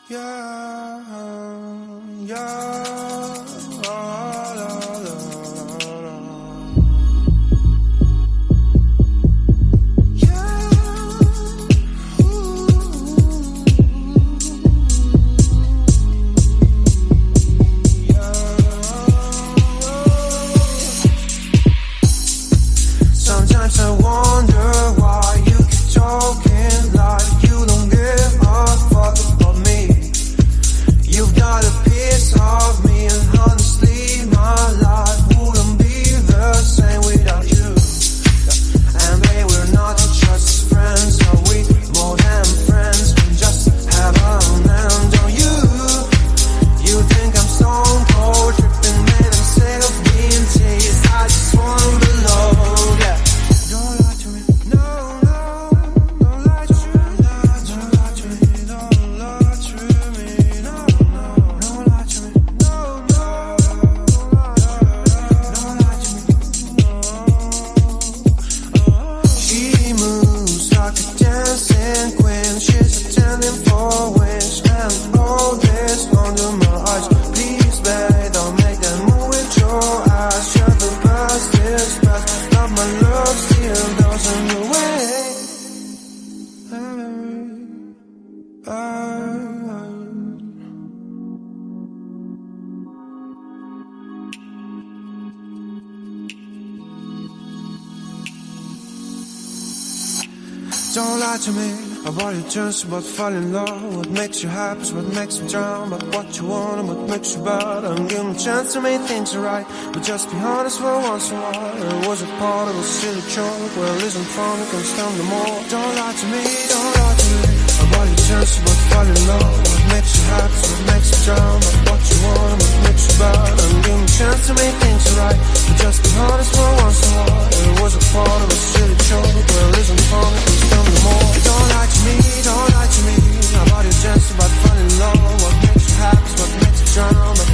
Sometimes I wonder why you keep talking like you don't give a fuck about me. You've got a piece of me, and honestly my life wouldn't be the same without you. And babe, we're not just friends, are we more than friends? We just have a hand on you. You think I'm stone cold, tripping, man, I'm sick of being teased. I just want to love, yeah. Don't lie to me, no, no, don't lie to me, don't lie to me, don't lie to me, no, no, don't lie to me, no, no, don't lie to me, no. She moves like a dancing queen, she's attending for wings, and all this under my eyes. Please, babe, don't make that move with your eyes. You're the best, is best, but my love still doesn't away. Don't lie to me about your chance about falling in love. What makes you happy is what makes you drown. But what you want and what makes you bad. I'm giving a chance to make things right, but just be honest for once in a while. It was a part of a silly joke. Well, listen from it, can't stand no more. Don't lie to me, don't lie to me about your chance about falling in love. What makes you happy is what makes you drown. But what you want and what makes you bad. I'm giving a chance to make things right, but just be honest for once in a while. It was a part of a silly joke. Well, listen from it, can't stand no more. Don't lie to me, don't lie to me about your chance about falling in love. What makes you happy is what makes you drown. But